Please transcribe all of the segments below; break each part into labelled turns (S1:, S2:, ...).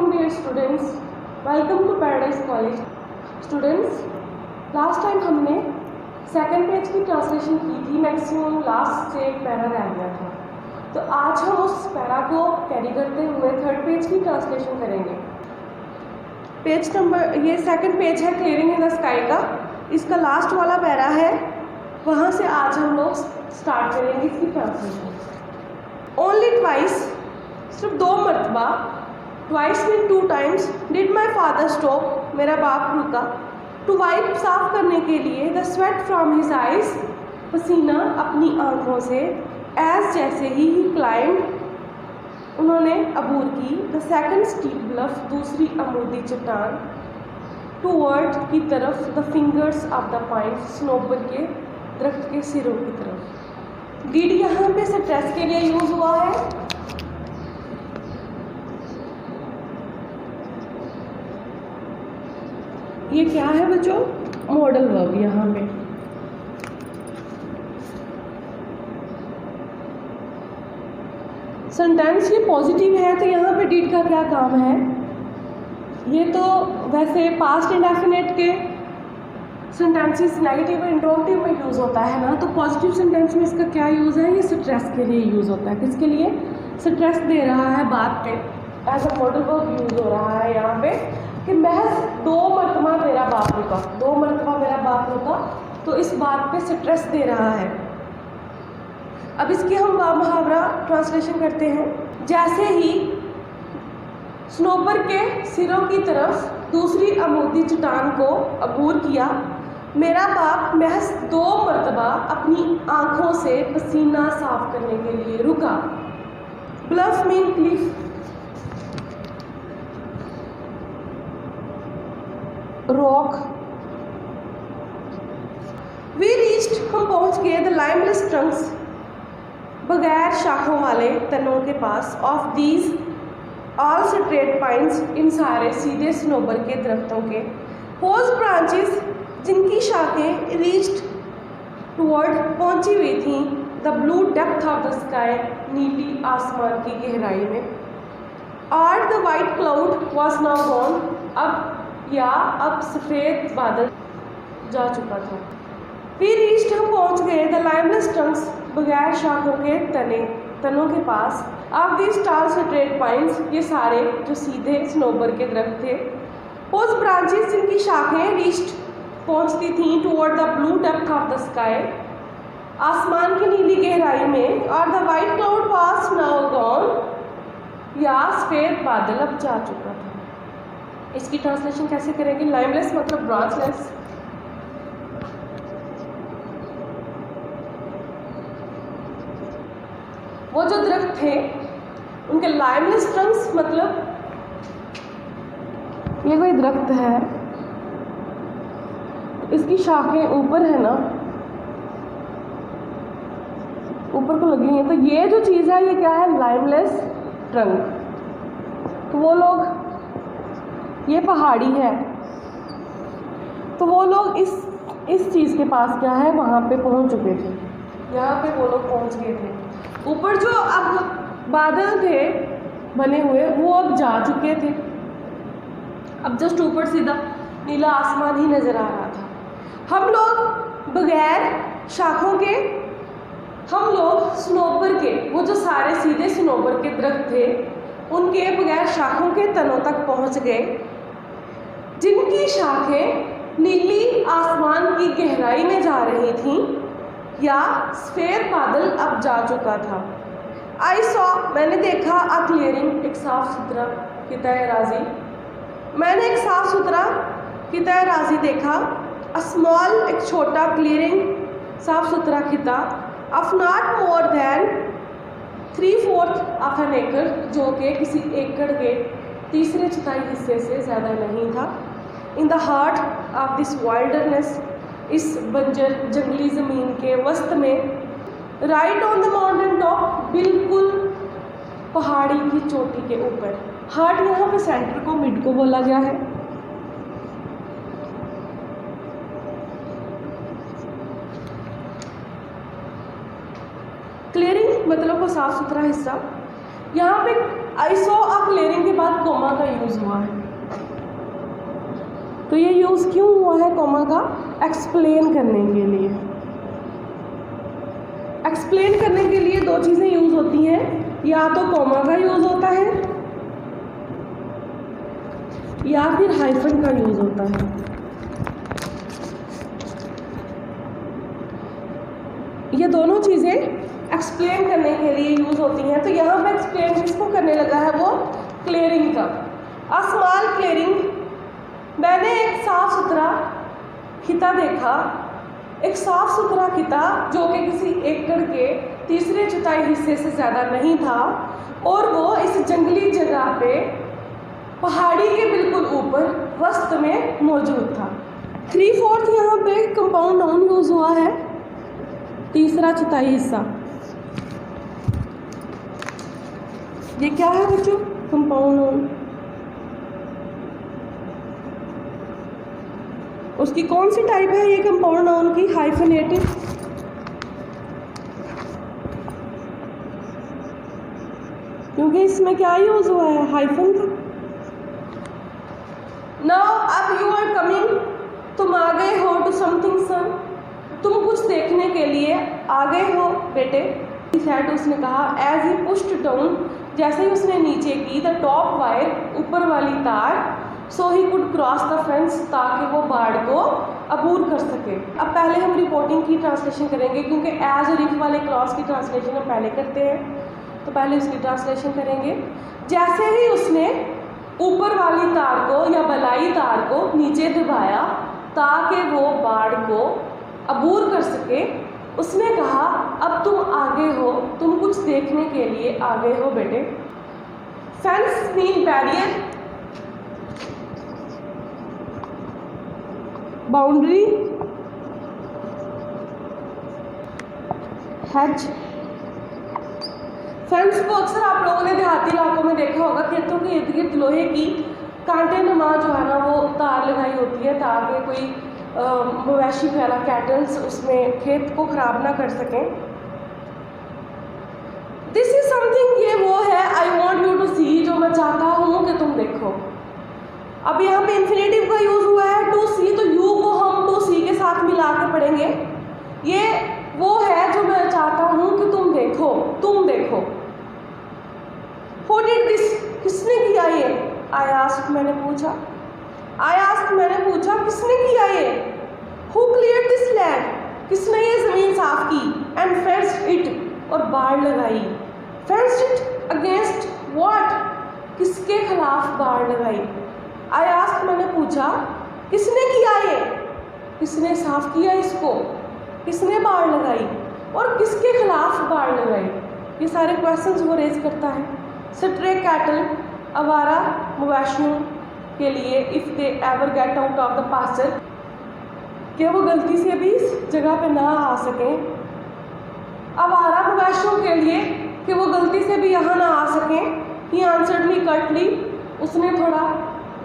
S1: morning dear students, welcome to Paradise College. Students, last time हमने second page की translation की थी, maximum last से एक पैरा रह गया था। तो आज हम उस पैरा को कैरी करते हुए थर्ड पेज की ट्रांसलेशन करेंगे। पेज नंबर, ये सेकंड पेज है क्लियरिंग इन द स्काई का, इसका लास्ट वाला पैरा है, वहाँ से आज हम लोग स्टार्ट करेंगे इसकी ट्रांसलेशन। ओनली ट्वाइस, सिर्फ 2 मरतबा, twice mean 2 times, did my father stop, मेरा बाप रुका, टू वाइप, साफ करने के लिए, the sweat from his eyes, पसीना अपनी आंखों से, एज जैसे ही क्लाइंब, उन्होंने अबूर की, द सेकंड स्टीप ब्लफ, दूसरी अमूदी चट्टान, टूवर्ड की तरफ, the fingers of the pine, स्नोबर के दरख्त के सिरों की तरफ। डिड यहाँ पे स्ट्रेस के लिए यूज हुआ है। ये क्या है बच्चों? Modal verb. यहाँ पे सेंटेंस ये पॉजिटिव है, तो यहाँ पे डिड का क्या काम है? ये तो वैसे पास्ट इंडेफिनिट के सेंटेंसेस नेगेटिव और इंट्रोगेटिव में यूज़ होता है ना, तो पॉजिटिव सेंटेंस में इसका क्या यूज़ है? ये स्ट्रेस के लिए यूज़ होता है। किसके लिए? स्ट्रेस दे रहा है बात पे, as a modal verb use हो रहा है यहाँ पे कि महज 2 मरतबा मेरा बाप रुका, 2 मरतबा मेरा बाप रुका, तो इस बात पे स्ट्रेस दे रहा है। अब इसकी हम मुहावरा ट्रांसलेशन करते हैं। जैसे ही स्नोबर के सिरों की तरफ दूसरी अमूदी चट्टान को अबूर किया, मेरा बाप महज 2 मरतबा अपनी आंखों से पसीना साफ करने के लिए रुका। Bluff mean cliff, rock. We reached, हम पहुंच गए, द लाइमलेस ट्रंक्स, बगैर शाखों वाले तनों के पास, of these all straight pines, इन सारे सीधे स्नोबर के दरख्तों के, होज ब्रांचेस, जिनकी शाखें, रीच्ड टुवर्ड, पहुंची हुई थी, the blue depth of the sky, नीली आसमान की गहराई में, और the white cloud was now gone, अब सफ़ेद बादल जा चुका था। फिर रीच्ड, हम पहुंच गए, द लाइमलेस ट्रंक्स, बगैर शाखों के तनों के पास, of these tall straight pines, ये सारे जो सीधे स्नोबर के दरख्त थे, होज ब्रांचेस, जिनकी शाखें, रीच्ड पहुंचती थीं, toward the blue depth of the sky, आसमान की नीली गहराई में, और the white cloud was now gone, या सफ़ेद बादल अब जा चुका था। इसकी ट्रांसलेशन कैसे करेंगे? लाइमलेस मतलब ब्रांचलेस, वो जो दरख्त थे उनके लाइमलेस ट्रंक्स, मतलब ये कोई दरख्त है, इसकी शाखें ऊपर है ना, ऊपर को लगी हैं, तो ये जो चीज़ है ये क्या है? Limbless trunk. तो वो लोग, ये पहाड़ी है, तो वो लोग इस चीज़ के पास क्या है, वहाँ पे पहुँच चुके थे, यहाँ पे वो लोग पहुँच गए थे। ऊपर जो अब बादल थे बने हुए, वो अब जा चुके थे, अब जस्ट ऊपर सीधा नीला आसमान ही नज़र आ रहा था। हम लोग बगैर शाखों के, हम लोग स्नोबर के, वो जो सारे सीधे स्नोबर के दरख्त थे, उनके बगैर शाखों के तनों तक पहुंच गए, जिनकी शाखें नीली आसमान की गहराई में जा रही थीं, या सफ़ेद बादल अब जा चुका था। आई सॉ, मैंने देखा, अ क्लियरिंग, एक साफ़ सुथरा खिताए राजी, मैंने एक साफ़ सुथरा खिताए राजी देखा, अ स्मॉल, एक छोटा, क्लियरिंग, साफ़ सुथरा खिता, of not more than 3/4 of an acre, जो कि किसी एकड़ के तीसरे चौथाई हिस्से से ज़्यादा नहीं था। In the heart of this wilderness, इस बंजर जंगली ज़मीन के वस्त में, right on the mountain top, बिल्कुल पहाड़ी की चोटी के ऊपर। हार्ट यहाँ पे सेंटर को, मिड को बोला गया है। क्लियरिंग मतलब वो साफ़ सुथरा हिस्सा, यहाँ पे आई सॉ अ क्लियरिंग के बाद कॉमा का यूज़ हुआ है। तो ये यूज़ क्यों हुआ है कॉमा का? एक्सप्लेन करने के लिए। एक्सप्लेन करने के लिए दो चीज़ें यूज़ होती हैं, या तो कॉमा का यूज़ होता है या फिर हाइफन का यूज़ होता है। ये दोनों चीज़ें एक्सप्लेन करने के लिए यूज़ होती हैं। तो यहाँ पे एक्सप्लेन किसको करने लगा है? वो क्लियरिंग का। अ स्मॉल क्लियरिंग, मैंने एक साफ सुथरा खिता देखा। एक साफ सुथरा खिता जो कि किसी एकड़ के तीसरे चौथाई हिस्से से ज़्यादा नहीं था, और वो इस जंगली जगह पे पहाड़ी के बिल्कुल ऊपर वस्त में मौजूद था। 3/4 यहाँ पे कंपाउंड नाउन यूज़ हुआ है, तीसरा चौथाई हिस्सा। ये क्या है बच्चों? Compound noun. उसकी कौन सी टाइप है ये कंपाउंड नाउन की? हाइफनेटेड। क्योंकि इसमें क्या यूज हुआ है? हाइफन का। नाउ अब यू आर कमिंग, तुम आ गए हो टू समथिंग सन, तुम कुछ देखने के लिए आ गए हो बेटे। उसने कहा एज ही पुश्ड डाउन, जैसे ही उसने नीचे की द टॉप वायर, ऊपर वाली तार, so he could cross the fence, ताकि वो बाढ़ को अबूर कर सके। अब पहले हम रिपोर्टिंग की ट्रांसलेशन करेंगे, क्योंकि एज और इफ वाले क्लॉज की ट्रांसलेशन हम पहले करते हैं, तो पहले उसकी ट्रांसलेशन करेंगे। जैसे ही उसने ऊपर वाली तार को या बलाई तार को नीचे दबाया ताकि वो बाढ़ को अबूर कर सके, उसने कहा अब तुम आगे हो, तुम कुछ देखने के लिए आगे हो बेटे। Fence mean barrier, boundary, hedge. Fence को अक्सर आप लोगों ने देहाती इलाकों में देखा होगा, खेतों के इर्द गिर्द लोहे की कांटे नुमा जो है ना वो तार लगाई होती है, ताकि कोई मवेशी वगैरह कैटल्स उसमें खेत को खराब ना कर सकें। दिस इज समथिंग, ये वो है आई वॉन्ट यू टू सी, जो मैं चाहता हूँ कि तुम देखो। अब यहाँ पे इन्फिनेटिव का यूज हुआ है टू सी, तो यू को हम टू सी के साथ मिला के पढ़ेंगे। ये वो है जो मैं चाहता हूँ कि तुम देखो, तुम देखो। Who did this? किसने किया ये? I asked, मैंने पूछा। I asked, मैंने पूछा किसने किया ये? Who cleared this land? किसने ये ज़मीन साफ की? And fenced it, और बाड़ लगाई। Fenced it against what? किसके खिलाफ बाड़ लगाई? I asked, मैंने पूछा किसने किया ये? किसने साफ किया इसको? किसने बाड़ लगाई और किसके खिलाफ बाड़ लगाई? ये सारे क्वेश्चंस वो रेज करता है। स्ट्रे कैटल, आवारा मवेशियों के लिए, if they ever get out of the pasture, कि वो गलती से भी इस जगह पे ना आ सकें। आवारा मवेशियों के लिए कि वो गलती से भी यहाँ ना आ सकें। ही आंसर्ड मी कर्टली, उसने थोड़ा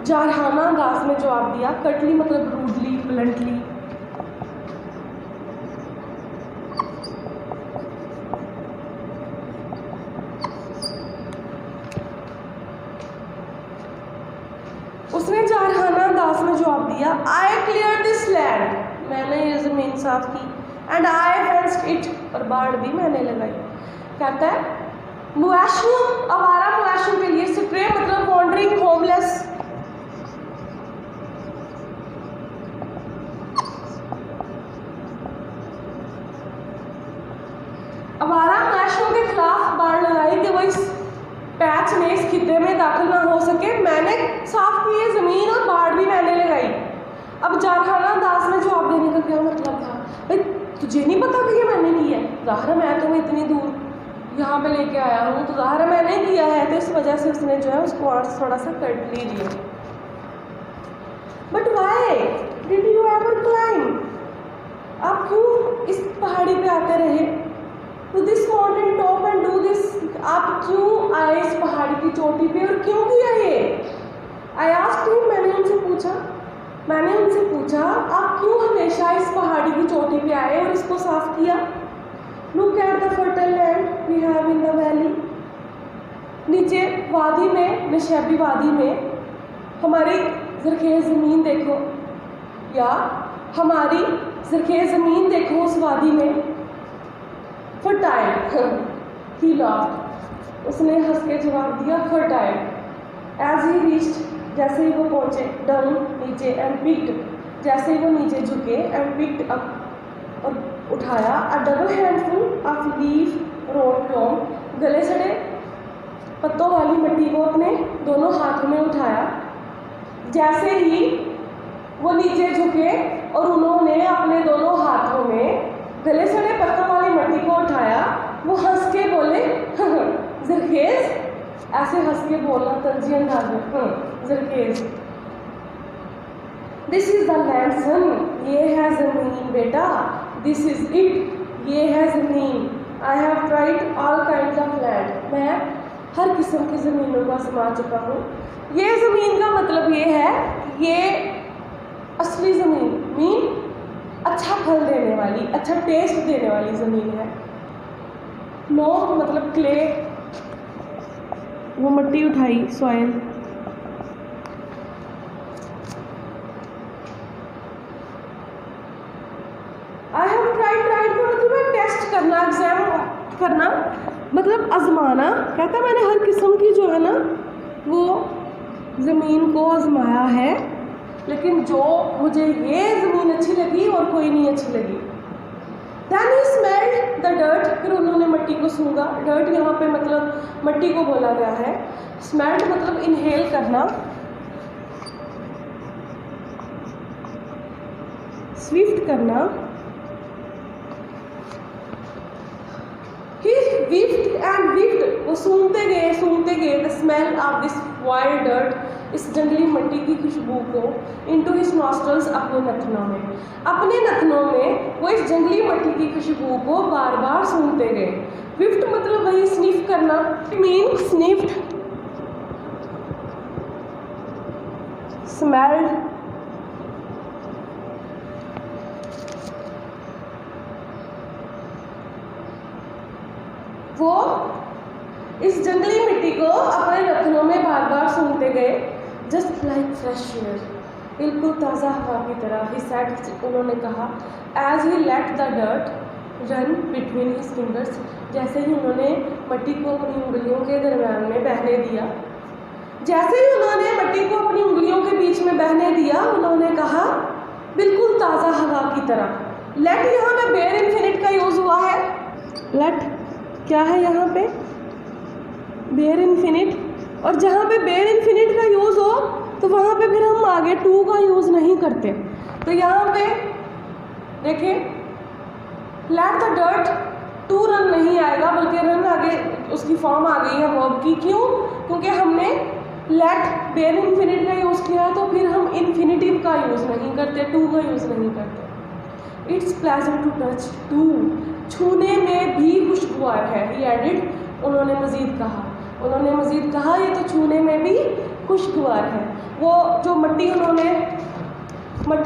S1: जारहाना अंदाज में जवाब दिया। कर्टली मतलब रूडली, ब्लंटली। उसने जारहाना अंदाज में जवाब दिया। आई क्लियर दिस लैंड, मैंने ये ज़मीन साफ की। एंड आई फेंस्ड इट, और बाड़ भी मैंने लगाई। कहता है मवेशियों, आवारा मवेशियों के लिए, स्ट्रे मतलब वॉन्डरिंग, होमलेस। आवारा मवेशियों के खिलाफ बाड़ लगाई कि वो इस पैच में, इस खिते में दाखिल ना हो सके। मैंने साफ की ये ज़मीन और बाड़ भी मैंने लगाई। अब जारहाना अंदाज में जवाब देने का क्या मतलब था? भाई तुझे नहीं पता कि ये मैंने किया है? ज़ाहिर मैं तुम्हें इतनी दूर यहाँ पे लेके आया हूँ, तो ज़ाहिर मैंने किया है। तो इस वजह से उसने जो है उसको आंसर थोड़ा सा कट लीजिए। But why did you ever climb? आप क्यों इस पहाड़ी पे आते रहे? To this mountain top and do this, आप क्यों आए इस पहाड़ी की चोटी पे और क्यों किया ये? आई आस्क्ड हिम, मैंने उनसे पूछा आप क्यों हमेशा इस पहाड़ी की चोटी पे आए और इसको साफ किया? Look at the fertile land we have in the valley, नीचे वादी में, नशैबी वादी में हमारी ज़रख़ेज़ ज़मीन देखो, या हमारी ज़रख़ेज़ ज़मीन देखो उस वादी में। फर्टाइल, ही लॉफ्ड, उसने हंस के जवाब दिया फर्टाइल। एज ही रीच्ड, जैसे ही वो पहुँचे, डाउन नीचे, एंड पिक्ड, जैसे ही वो नीचे झुके, एंड पिक्ड अप, और उठाया, a double handful of leaf rot long, गले सड़े पत्तों वाली मिट्टी को अपने दोनों हाथों में उठाया। जैसे ही वो नीचे झुके और उन्होंने अपने दोनों हाथों में गले सड़े पत्तों वाली मिट्टी को उठाया, वो हंस के बोले ज़रख़ेज़, ऐसे हंस के बोलना तंज़ी अंदाज में, ज़रख़ेज़। दिस इज़ द लैंड सन, ये है ज़मीन बेटा, दिस इज़ इट, ये है ज़मीन। I have tried all kinds of land, मैं हर किस्म की ज़मीनों को आजमा चुका हूँ। ये ज़मीन का मतलब ये है, ये असली ज़मीन मीन अच्छा फल देने वाली, अच्छा टेस्ट देने वाली ज़मीन है। नो मतलब क्ले, वो मिट्टी उठाई, सॉइल। आई हैव ट्राइड का मतलब है टेस्ट करना, एग्जाम करना, मतलब आजमाना। कहता है मैंने हर किस्म की जो है ना वो ज़मीन को आजमाया है, लेकिन जो मुझे ये ज़मीन अच्छी लगी और कोई नहीं अच्छी लगी। Then he smelled the dirt, फिर उन्होंने मिट्टी को सूंघा। डर्ट यहाँ पे मतलब मिट्टी को बोला गया है। स्मेल्ड मतलब इनहेल करना। स्विफ्ट करना। He whiffed and whiffed, वो सूंघते गए the smell of this wild dirt, इस जंगली मिट्टी की खुशबू को, into his nostrils, अपने नथनों में वो इस जंगली मिट्टी की खुशबू को बार बार सूंघते गए। whiffed मतलब वही स्निफ करना, मीन sniffed, smelled, वो इस जंगली मिट्टी को अपने नथनों में बार बार सूंघते गए। जस्ट लाइक फ्रेश एयर, बिल्कुल ताज़ा हवा की तरह। ही सेड, उन्होंने कहा, as he let the dirt run between his fingers, जैसे ही उन्होंने मिट्टी को अपनी उंगलियों के दरम्यान में बहने दिया। जैसे ही उन्होंने मिट्टी को अपनी उंगलियों के बीच में बहने दिया, उन्होंने कहा बिल्कुल ताज़ा हवा की तरह। लेट यहाँ पे बेयर इन्फिनिट का यूज़ हुआ है। लेट क्या है यहाँ पे? Bare infinitive. और जहाँ पे बेयर इन्फिनिट का यूज़ हो तो वहाँ पे फिर हम आगे टू का यूज़ नहीं करते। तो यहाँ पे देखिए, let the dirt, to run नहीं आएगा, बल्कि रन आगे उसकी फॉर्म आ गई है वर्ब की। क्यों? क्योंकि हमने लेट बेयर इन्फिनिट का यूज़ किया, तो फिर हम इन्फिनिटिव का यूज़ नहीं करते, टू का यूज़ नहीं करते। It's pleasant to touch too, छूने में भी खुशगवार है। ही एडिड, उन्होंने मज़ीद कहा, ये तो छूने में भी खुशगवार है। वो जो मिट्टी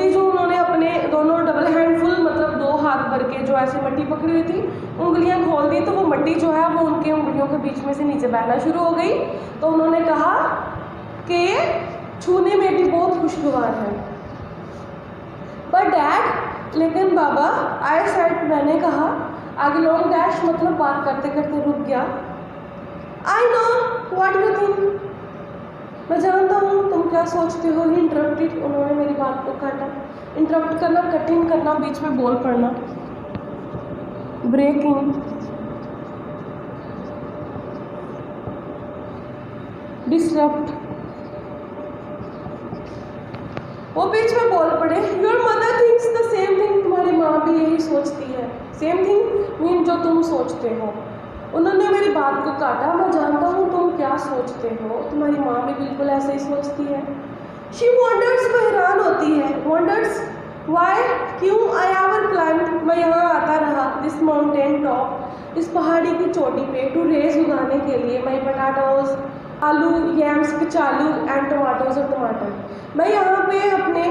S1: जो उन्होंने अपने दोनों डबल हैंडफुल मतलब दो हाथ भर के जो ऐसे मिट्टी पकड़ी हुई थी, उंगलियां खोल दी, तो वो मिट्टी जो है वो उनके उंगलियों के बीच में से नीचे बहना शुरू हो गई। तो उन्होंने कहा कि छूने में भी बहुत खुशगवार है। बट डैड, लेकिन बाबा, आई सेड, मैंने कहा, आगे लॉन्ग डैश मतलब बात करते करते रुक गया। I know what you think, मैं जानता हूँ तुम क्या सोचते हो। ही इंटरप्टेड, उन्होंने मेरी बात को काटा। इंटरप्ट करना, कटिंग करना, बीच में बोल पड़ना। ब्रेकिंग, डिसरप्ट, वो बीच में बोल पड़े। Your mother thinks the same thing, तुम्हारी माँ भी यही सोचती है। सेम थिंग मीन जो तुम सोचते हो। उन्होंने मेरी बात को काटा, मैं जानता हूँ तुम क्या सोचते हो, तुम्हारी माँ भी बिल्कुल ऐसे ही सोचती है। शी वॉन्डर्स, वो हैरान होती है। वॉन्डर्स वाई, क्यों? आई एवर क्लाइंब, मैं यहाँ आता रहा। दिस माउंटेन टॉप, इस पहाड़ी की चोटी पे। टू रेज, उगाने के लिए। माई पोटैटोज, आलू, यैम्स, कचालू, एंड टमाटोज, और टमाटर। मैं यहाँ पे अपने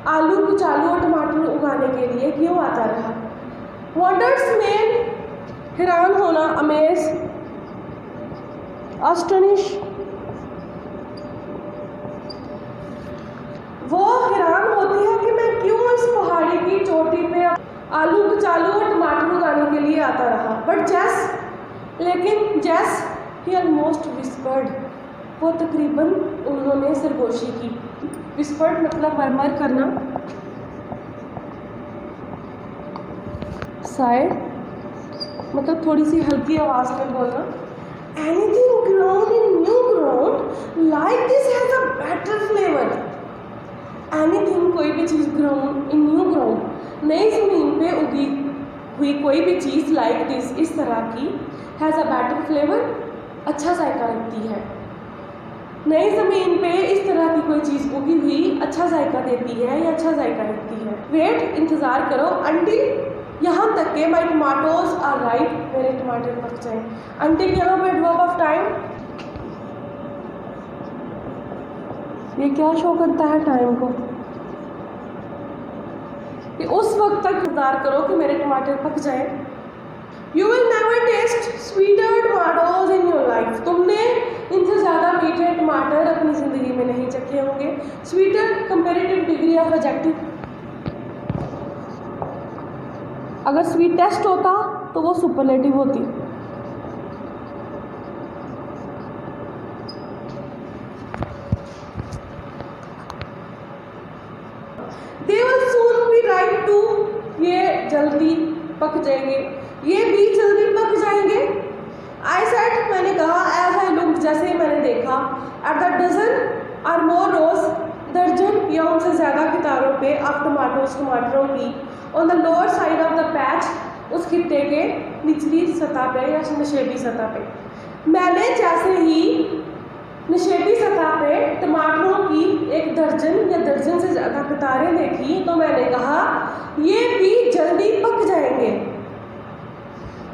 S1: आलू, कचालू और टमाटर उगाने के लिए क्यों आता रहा? वॉन्डर्स में हैरान होना, अमेज, अस्टनिश, वो हैरान होती है कि मैं क्यों इस पहाड़ी की चोटी पे आलू कचालू और टमाटर उगाने के लिए आता रहा। बट लेकिन जेस ही ऑलमोस्ट विस्पर्ड, वो तकरीबन उन्होंने सरगोशी की। विस्पर्ड मतलब मरमर करना, साइड मतलब थोड़ी सी हल्की आवाज़ में बोलना। Anything grown in new ground like this has a better flavour. Anything कोई भी चीज़, ग्रोन इन न्यू ग्राउंड नई ज़मीन पे उगी हुई कोई भी चीज़, लाइक दिस इस तरह की, हैज़ अ बेटर फ्लेवर अच्छा जायका रखती है। नई ज़मीन पे इस तरह की कोई चीज़ उगी हुई अच्छा जायका देती है या अच्छा जायका रखती है। वेट इंतज़ार करो अंटिल, यहाँ तक के माई टमाटोज आर राइट, मेरे टमाटर पक जाए। अंटिल यहाँ पे ड्रॉप ऑफ टाइम, ये क्या शो करता है टाइम को, कि उस वक्त तक इंतज़ार करो कि मेरे टमाटर पक जाए। You will never taste sweeter tomatoes in your life, तुमने इनसे ज़्यादा मीठे टमाटर अपनी ज़िंदगी में नहीं चखे होंगे। Sweeter comparative degree of adjective, अगर स्वीट टेस्ट होता तो वो सुपरलेटिव होती। They will soon be ripe too, ये जल्दी पक जाएंगे, ये भी जल्दी पक जाएंगे। आई सेड, मैंने कहा, एज आई लुक, जैसे ही मैंने देखा, at the dozen or more rows, दर्जन या उनसे ज़्यादा कितारों पे ऑफ टमाटोज टमाटरों की, on the lower side of the patch, उस खित्ते के निचली सतह पे या नशेबी सतह पे। मैंने जैसे ही नशेबी सतह पे टमाटरों की एक दर्जन या दर्जन से ज़्यादा कतारें देखी तो मैंने कहा ये भी जल्दी पक जाएंगे।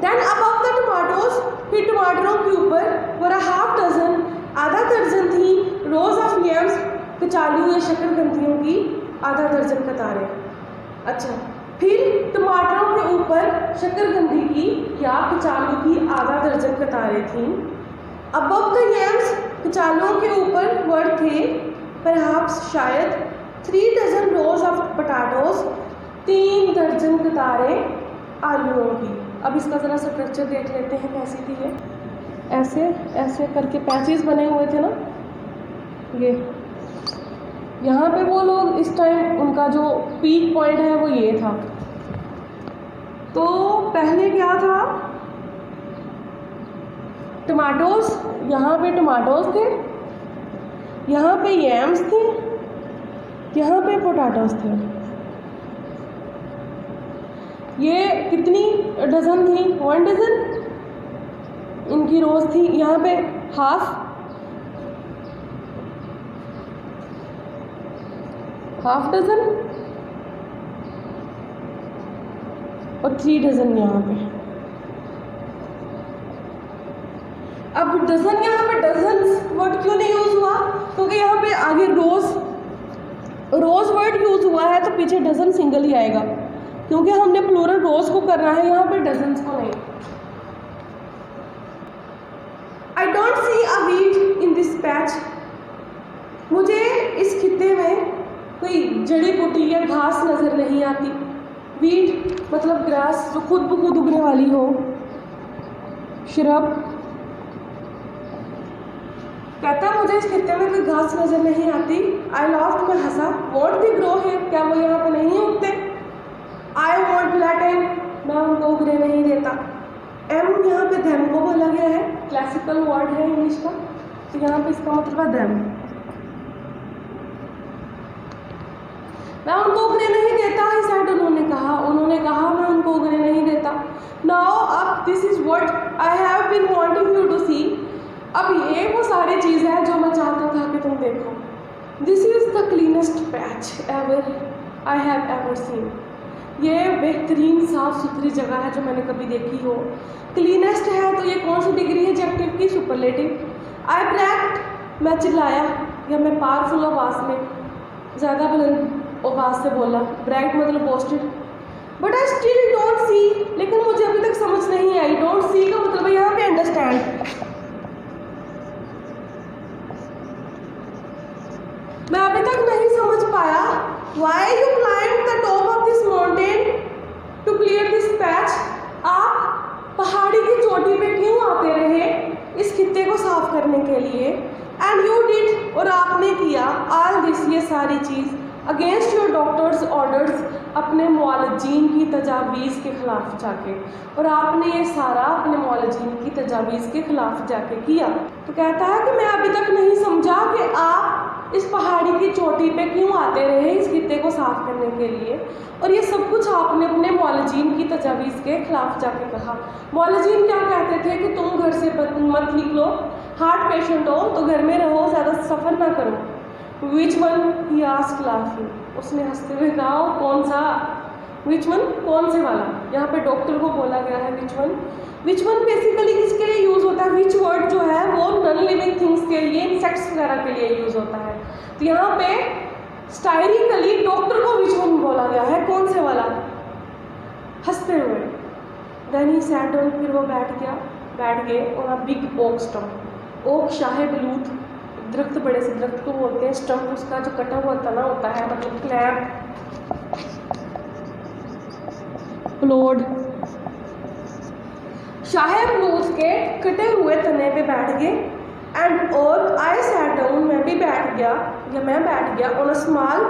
S1: देन अबव द टमाटोज, फिर टमाटरों के ऊपर वर हाफ डजन, आधा दर्जन थी, रोज ऑफ यम्स, कचालू या शकरकंदियों की आधा दर्जन कतारें। अच्छा, फिर टमाटरों के ऊपर शकरकंदी की या कचालू की आधा दर्जन कतारें थीं। अबव द यम्स, कचालुओं के ऊपर वर थे परहैप्स शायद 3 डजन रोज ऑफ पोटैटोज, 3 दर्जन कतारें आलूओं की। अब इसका ज़रा स्ट्रक्चर देख लेते हैं कैसी थी ये। ऐसे ऐसे करके पैचेस बने हुए थे ना, ये यहाँ पे वो लोग इस टाइम उनका जो पीक पॉइंट है वो ये था। तो पहले क्या था, टमाटोज, यहाँ पे टमाटोज थे, यहाँ पे यम्स थे, यहाँ पे पोटैटोज थे। ये कितनी डजन थी? 1 डजन इनकी रोज थी। यहाँ पे हाफ डजन और 3 डजन यहाँ पे। अब डजन, यहाँ पे डजन वर्ड क्यों नहीं यूज हुआ? क्योंकि यहाँ पे आगे रोज वर्ड यूज हुआ है तो पीछे डजन सिंगल ही आएगा, क्योंकि हमने प्लूरल रोज को करना है, यहाँ पे डजन्स को नहीं। I don't see a weed in this patch, मुझे इस खित्ते में कोई जड़ी बूटी या घास नज़र नहीं आती। वीड मतलब ग्रास, जो खुद ब खुद उगने वाली हो, श्रब। कहता मुझे इस खित्ते में कोई घास नज़र नहीं आती। आई लाफ्ड, मैं हंसा। वॉन्ट दे ग्रो हियर, क्या वो यहाँ पे नहीं उगते? आई वॉन्ट लैटिन, मैं उनको उगने नहीं देता। एम यहाँ पे देम को बोला गया है, क्लासिकल वर्ड है इंग्लिश का, तो यहाँ पे इसका मतलब है देम। मैं उनको उगने नहीं देता, ही सेड, उन्होंने कहा मैं उनको उगने नहीं देता। नाउ अब this is what I have been wanting you to see, अब ये वो सारी चीज़ है जो मैं चाहता था कि तुम देखो। This is the cleanest patch ever I have ever seen, ये बेहतरीन साफ़ सुथरी जगह है जो मैंने कभी देखी हो। क्लीनेस्ट है तो ये कौन सी डिग्री है एडजेक्टिव की? सुपरलेटिव। आई ब्रैक्ट, मैं चिल्लाया या मैं पावरफुल आवाज़ में, ज़्यादा बुलंद आवाज़ से बोला। ब्रैक्ट मतलब boasted. But I still don't see, लेकिन मुझे अभी तक समझ नहीं आई। डोंट सी का मतलब है यहाँ पे अंडरस्टैंड। मैं अभी तक नहीं समझ पाया why you climb the top of this mountain to clear this patch. आप पहाड़ी की चोटी पे क्यों आते रहे इस खित्ते को साफ करने के लिए। एंड यू डिड, और आपने किया, ऑल दिस, ये सारी चीज़, अगेंस्ट योर डॉक्टर्स ऑर्डर्स, अपने मुआलजीन की तजावीज़ के ख़िलाफ़ जाके, और आपने ये सारा अपने मुआलजीन की तजावीज़ के ख़िलाफ़ जाके किया। तो कहता है कि मैं अभी तक नहीं समझा कि आप इस पहाड़ी की चोटी पे क्यों आते रहे इस खित्ते को साफ करने के लिए, और ये सब कुछ आपने अपने मुआलजीन की तजावीज़ के ख़िलाफ़ जाके कहा। मुआलजीन क्या कहते थे कि तुम घर से मत निकलो, हार्ट पेशेंट हो तो घर में रहो, ज़्यादा सफ़र ना करो। Which one, he asked laughing, उसने हंसते हुए कहा कौन सा, विच वन, कौन से वाला। यहाँ पे डॉक्टर को बोला गया है which one. Which one basically किसके लिए यूज़ होता है, विच वर्ड जो है वो नॉन लिविंग थिंग्स के लिए, इंसेक्ट्स वगैरह के लिए यूज़ होता है। तो यहाँ पे स्टाइरिकली डॉक्टर को विच वन बोला गया है, कौन से वाला, हंसते हुए। देन ही सैट डाउन, फिर वो बैठ गए और अब big okay stump, okay Shah बलूत, दरख्त, बड़े से दरख्त को बोलते हैं, स्टम्प उसका जो कटा हुआ तना होता है, मतलब क्लैंप, प्लोड, शाहे बलूत के कटे हुए तने पे बैठ गए। एंड और आई सैट डाउन, मैं भी बैठ गया, या मैं बैठ गया, ऑन अ स्मॉल,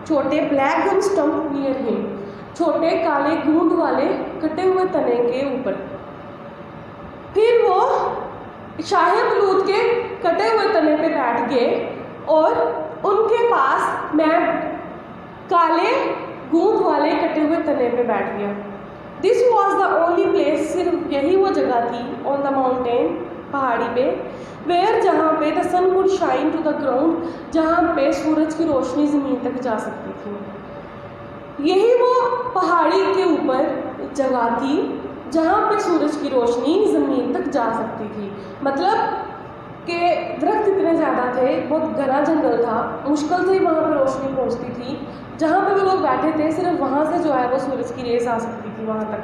S1: छोटे ब्लैक गम स्टम्प नियर हिम, छोटे काले गूंद वाले कटे हुए तने के ऊपर। फिर वो शाहे बलूत के कटे हुए तने पे बैठ गए और उनके पास मैं काले गूंद वाले कटे हुए तने पे बैठ गया। This was the only place, सिर्फ यही वो जगह थी, ऑन द माउंटेन, पहाड़ी पे, वेयर, जहाँ पे the sun would shine to the ground, जहाँ पे सूरज की रोशनी ज़मीन तक जा सकती थी। यही वो पहाड़ी के ऊपर जगह थी जहाँ पे सूरज की रोशनी ज़मीन तक जा सकती थी। मतलब कि दरख्त इतने ज़्यादा थे, बहुत घना जंगल था, मुश्किल से ही वहाँ पर रोशनी पहुँचती थी। जहाँ पे वो लोग बैठे थे सिर्फ वहाँ से जो है वो सूरज की रेस आ सकती थी वहाँ तक।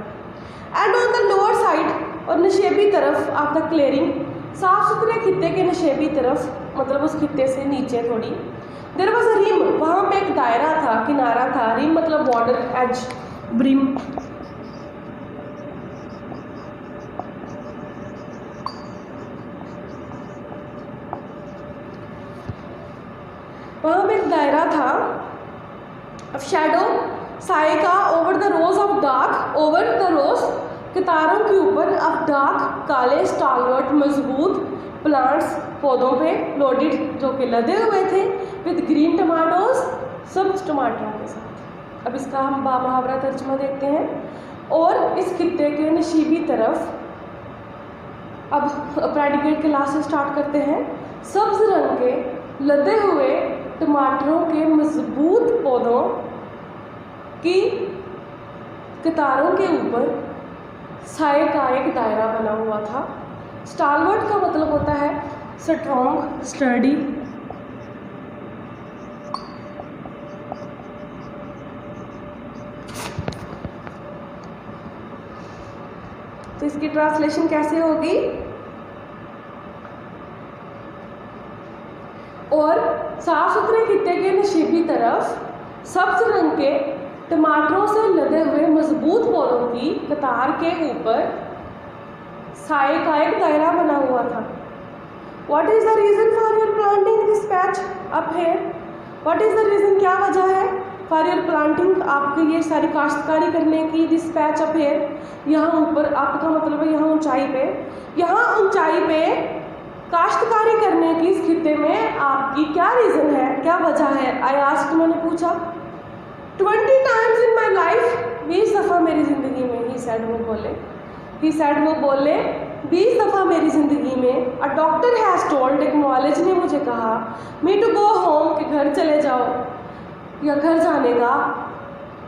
S1: And on the lower side, और नशेबी तरफ ऑफ द क्लियरिंग, साफ़ सुथरे खित्ते के नशेबी तरफ, मतलब उस खित्ते से नीचे थोड़ी, देयर वाज अ रिम, वहाँ पे एक दायरा था, किनारा था, रिम मतलब बॉर्डर, एज, ब्रिम। वहाँ पे एक दायरा था, अब शैडो, साए का, over the rows of dark, over the rows, कतारों के ऊपर, ऑफ डार्क, काले, स्टालवर्ट, मजबूत प्लांट्स, पौधों पे, लोडेड, जो कि लदे हुए थे, विद ग्रीन टमाटोज, सब टमाटरों के साथ। अब इसका हम बामुहावरा तर्जुमा देखते हैं। और इस खित्ते के नशीबी तरफ, अब प्रेडिकेट के लास्ट से स्टार्ट करते हैं, सब्ज रंग के लदे हुए टमाटरों के मजबूत पौधों की कतारों के ऊपर साए का एक दायरा बना हुआ था। स्टालवर्ट का मतलब होता है स्ट्रॉन्ग, स्टडी। तो इसकी ट्रांसलेशन कैसे होगी, और साफ सुथरे खित्ते के नशीबी तरफ सब्ज रंग के टमाटरों से लदे हुए मजबूत पौधों की कतार के ऊपर साए का एक दायरा बना हुआ था। What is the reason for your planting this patch up here? What is the reason, क्या वजह है for your planting, आपके ये सारी काश्तकारी करने की, this patch up here, यहाँ ऊपर, आपका मतलब है यहाँ ऊंचाई पे, यहाँ ऊंचाई पे काश्तकारी करने की इस खित्ते में आपकी क्या रीज़न है, क्या वजह है। आई आस्क्ड, मैंने पूछा। 20 times in my life, 20 दफ़ा मेरी ज़िंदगी में, ही सैड, वो बोले, ही सैड, वो बोले, 20 दफ़ा मेरी ज़िंदगी में, अ डॉक्टर हैज़ टोल्ड, एक मुआलिज ने मुझे कहा, मी टू गो होम, कि घर चले जाओ, या घर जाने का।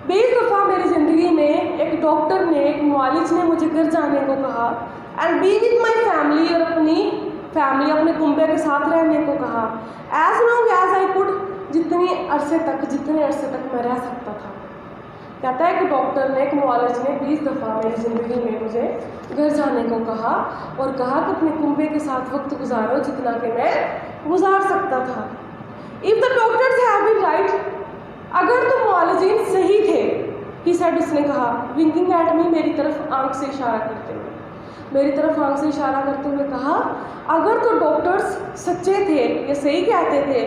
S1: 20 दफ़ा मेरी ज़िंदगी में एक डॉक्टर ने, एक मुआलिज ने मुझे घर जाने को कहा, and be with my family, और अपनी फैमिली, अपने कुंबे के साथ रहने को कहा, as long as I could, जितने अरसे तक मैं रह सकता था। कहता है कि डॉक्टर ने, एक मुआलिज ने 20 दफ़ा मेरी ज़िंदगी में मुझे घर जाने को कहा, और कहा कि अपने कुंबे के साथ वक्त गुजारो जितना कि मैं गुजार सकता था। If the doctors he said, उसने कहा, विंकिंग एट मी, मेरी तरफ आंख से इशारा करते हुए, मेरी तरफ आंख से इशारा करते हुए कहा, अगर तो डॉक्टर्स सच्चे थे, ये सही कहते थे,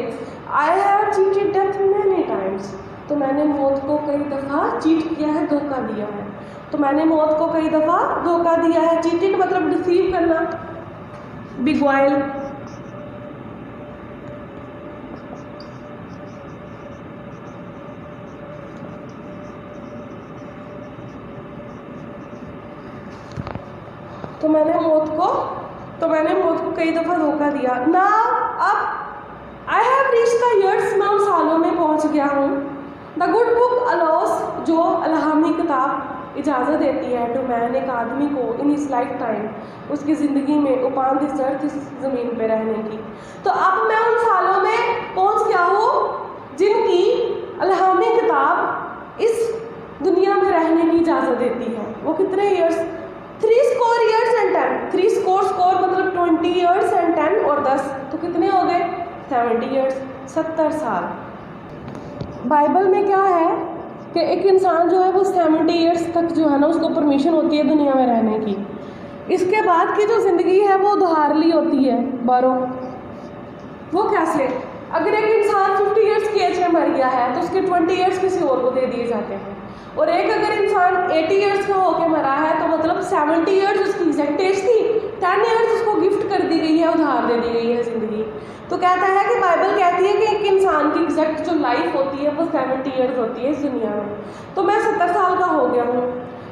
S1: I have cheated death many times, तो मैंने मौत को कई दफ़ा चीट किया है, धोखा दिया है। तो मैंने मौत को कई दफ़ा धोखा दिया है। चीटेड मतलब डिसीव करना, बिगवाइल। तो मैंने मौत को कई दफ़ा धोखा दिया ना। अब I have reach the years, मैं उन सालों में पहुंच गया हूँ। द गुड बुक अलाउस, जो अल्हामी किताब इजाज़त देती है टू मैन, एक आदमी को इन हिज लाइफ टाइम, उसकी ज़िंदगी में, उपान दिस अर्थ, इस ज़मीन पे रहने की। तो अब मैं उन सालों में पहुंच गया हूँ जिनकी अल्हामी किताब इस दुनिया में रहने की इजाज़त देती है। वो कितने years? 3 score years and 10, 3 score मतलब 20 years and 10 और 10, तो कितने हो गए? 70 years, 70 साल। बाइबल में क्या है कि एक इंसान जो है वो 70 ईयर्स तक जो है ना, उसको परमिशन होती है दुनिया में रहने की। इसके बाद की जो ज़िंदगी है वो उधार ली होती है, बारो। वो कैसे? अगर एक इंसान 50 ईयर्स की एज में मर गया है तो उसके 20 ईयर्स किसी और को दे दिए जाते हैं, और एक अगर इंसान 80 ईयर्स का होकर मरा है तो मतलब 70 ईयर्स उसकी एग्जैक्ट एज थी, 10 ईयर्स उसको गिफ्ट कर दी गई है, उधार दे दी गई है ज़िंदगी। तो कहता है कि बाइबल कहती है कि एक इंसान की एग्जैक्ट जो लाइफ होती है वो 70 ईयर्स होती है इस दुनिया में। तो मैं 70 साल का हो गया हूँ।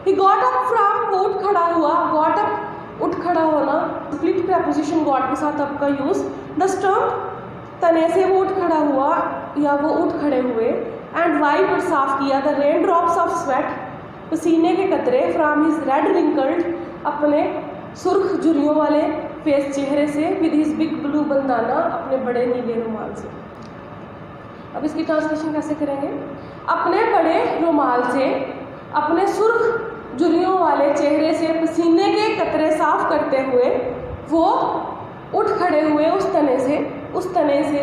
S1: ही गॉट अप फ्रॉम, वो उठ खड़ा हुआ। गॉट अप, उठ खड़ा होना, स्प्लिट प्रपोजिशन गॉट के साथ अप का यूज़। द स्टम्प, तने से वो उठ खड़ा हुआ या वो उठ खड़े हुए। एंड वाइप, और साफ किया। The rain drops of sweat, पसीने के कतरे। फ्रॉम हिज रेड रिंकल्ड, अपने सुर्ख झुर्रियों वाले फेस, चेहरे से। With his big blue Bandana, अपने बड़े नीले रुमाल से। अब इसकी ट्रांसलेशन कैसे करेंगे? अपने बड़े रुमाल से, अपने सुर्ख झुर्रियों वाले चेहरे से पसीने के कतरे साफ करते हुए वो उठ खड़े हुए, उस तने से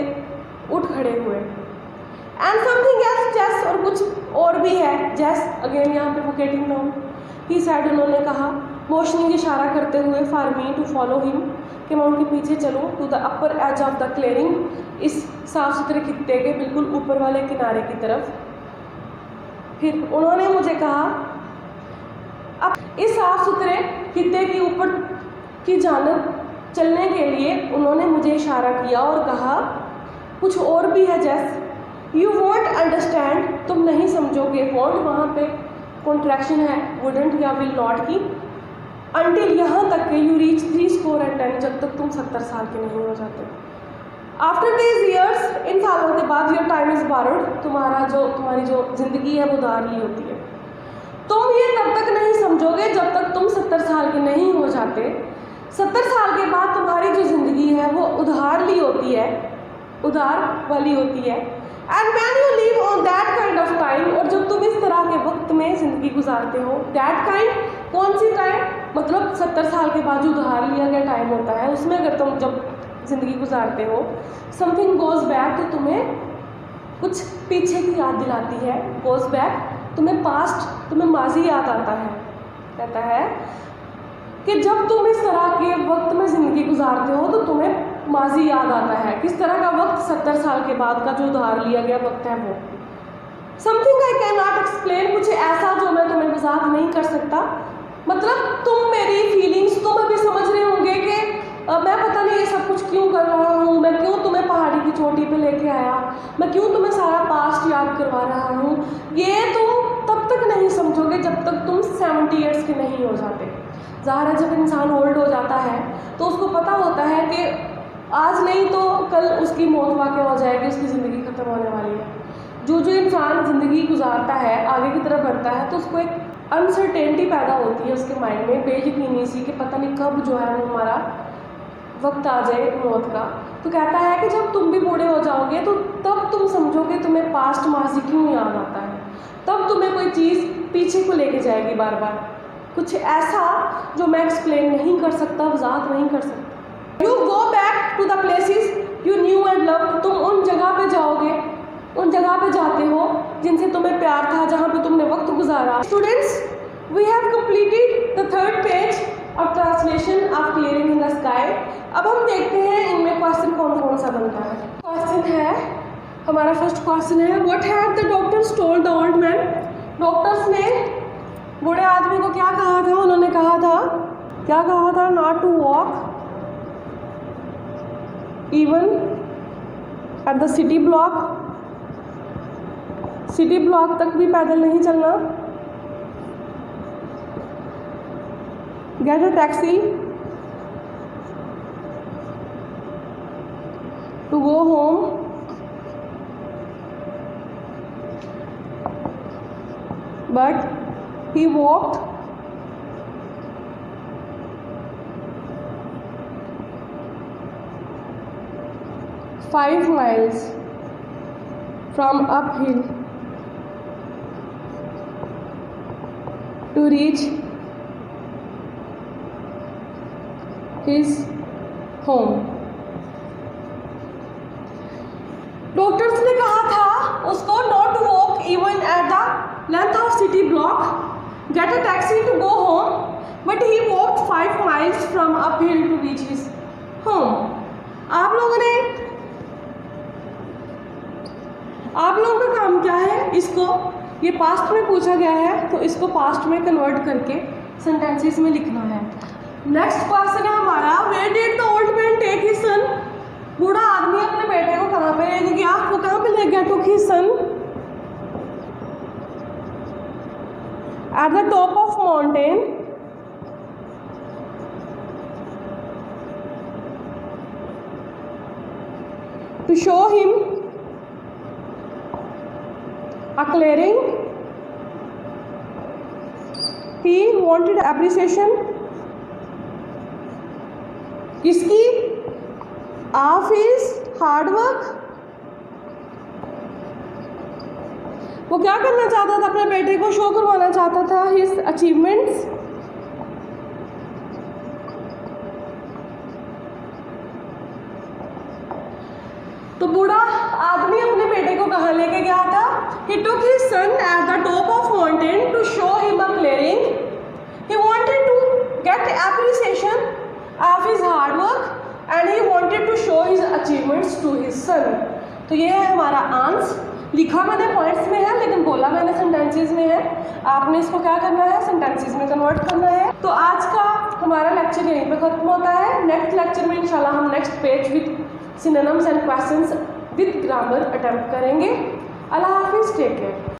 S1: उठ खड़े हुए। एंड समथिंग एल्स, जैस, और कुछ और भी है। जैस अगेन यहाँ पे वोकेटिव नाउन। ही सेड, उन्होंने कहा, मोशनिंग, इशारा करते हुए, for me to follow him, कि मैं उनके पीछे चलूँ। To the upper edge of the clearing, इस साफ सुथरे खित्ते के बिल्कुल ऊपर वाले किनारे की तरफ। फिर उन्होंने मुझे कहा, अब इस साफ सुथरे खित्ते की ऊपर की जानब चलने के लिए उन्होंने मुझे इशारा किया और कहा, कुछ और भी है जैस। यू वॉन्ट अंडरस्टैंड, तुम नहीं समझोगे। वॉन्ट वहाँ पे कॉन्ट्रैक्शन है वुडंट या विल नॉट की। अंटिल, यहाँ तक के यू रीच 3 score and 10, जब तक तुम 70 साल के नहीं हो जाते। आफ्टर दीज ईयर्स, इन सालों के बाद, योर टाइम इज़ बारोड, तुम्हारी जो ज़िंदगी है वो उधार ली होती है। तुम ये तब तक नहीं समझोगे जब तक तुम 70 साल के नहीं हो जाते। 70 साल के बाद तुम्हारी जो ज़िंदगी है वो उधार ली होती है, उधार वाली होती है। And when you live on that kind of time, और जब तुम इस तरह के वक्त में ज़िंदगी गुजारते हो। दैट काइंड, कौन सी टाइम? मतलब 70 साल के बाद जो उधार लिया गया टाइम होता है, उसमें अगर तुम जब ज़िंदगी गुजारते हो, समथिंग गोज़ बैक, तो तुम्हें कुछ पीछे की याद दिलाती है। गोज़ बैक, तुम्हें पास्ट, तुम्हें माजी याद आता है। कहता है कि जब तुम इस तरह के वक्त में ज़िंदगी गुजारते हो तो तुम्हें माजी याद आता है। किस तरह का वक्त? 70 साल के बाद का जो उधार लिया गया वक्त है वो। Something I can not explain, कुछ ऐसा जो मैं तुम्हें वजाहत नहीं कर सकता। मतलब तुम मेरी फीलिंग्स, तुम अभी समझ रहे होंगे कि मैं पता नहीं ये सब कुछ क्यों कर रहा हूँ, मैं क्यों तुम्हें पहाड़ी की चोटी पे लेके आया, मैं क्यों तुम्हें सारा पास्ट याद करवा रहा हूँ। ये तुम तब तक नहीं समझोगे जब तक तुम 70 ईयर्स के नहीं हो जाते। ज़ाहिर है, जब इंसान ओल्ड हो जाता है तो उसको पता होता है कि आज नहीं तो कल उसकी मौत वाक़ हो जाएगी, उसकी ज़िंदगी ख़त्म होने वाली है। जो इंसान ज़िंदगी गुजारता है, आगे की तरफ बढ़ता है, तो उसको एक अनसर्टेनिटी पैदा होती है उसके माइंड में, बेयकीनी सी, कि पता नहीं कब जो है वो हमारा वक्त आ जाए मौत का। तो कहता है कि जब तुम भी बूढ़े हो जाओगे तो तब तुम समझोगे तुम्हें पास्ट माजी क्यों याद आता है, तब तुम्हें कोई चीज़ पीछे को लेके जाएगी बार बार। कुछ ऐसा जो मैं एक्सप्लेन नहीं कर सकता, वजाहत नहीं कर सकता। You go back to the places you knew and love, तुम उन जगह पे जाओगे, उन जगह पे जाते हो जिनसे तुम्हें प्यार था, जहाँ पे तुमने वक्त गुजारा। Students, we have completed the third page of translation of clearing in the sky. अब हम देखते हैं इनमें क्वेश्चन कौन कौन सा बनता है। क्वेश्चन है, हमारा फर्स्ट क्वेश्चन है, what have the doctors told the old man. Doctors ने बूढ़े आदमी को क्या कहा था? उन्होंने कहा था, क्या कहा था? Not to walk even at the city block, city block तक भी पैदल नहीं चलना। Get a taxi to go home, but he walked 5 miles from uphill to reach his home. Doctors ने कहा था उसको not to walk even at the length of city block, get a taxi to go home, but he walked 5 miles from uphill to reach his home. आप लोगों का काम क्या है? इसको, ये पास्ट में पूछा गया है तो इसको पास्ट में कन्वर्ट करके सेंटेंसेस में लिखना है। नेक्स्ट क्वेश्चन है हमारा, where did the old man take his son. बूढ़ा आदमी अपने बेटे को कहाँ पे ले गया? वो कहाँ पे ले गया? Took his son at the top of mountain to show him a clearing. He wanted appreciation इसकी of his hard work। वो क्या करना चाहता था? अपने बेटे को शो करवाना चाहता था हिज अचीवमेंट्स। तो बूढ़ा आदमी अपने बेटे को कहाँ लेके गया था? He took his son at the top of mountain to show him a clearing. He wanted to get appreciation of his hard work and he wanted to show his achievements to his son. तो ये है हमारा answer. लिखा मैंने points में है लेकिन बोला मैंने सेंटेंसेस में है। आपने इसको क्या करना है? सेंटेंसेस में कन्वर्ट करना है। तो आज का हमारा लेक्चर यहीं पे खत्म होता है। नेक्स्ट लेक्चर में इंशाल्लाह हम next page with synonyms and questions with grammar attempt करेंगे। अल्लाह हाफिज़, टेक केयर।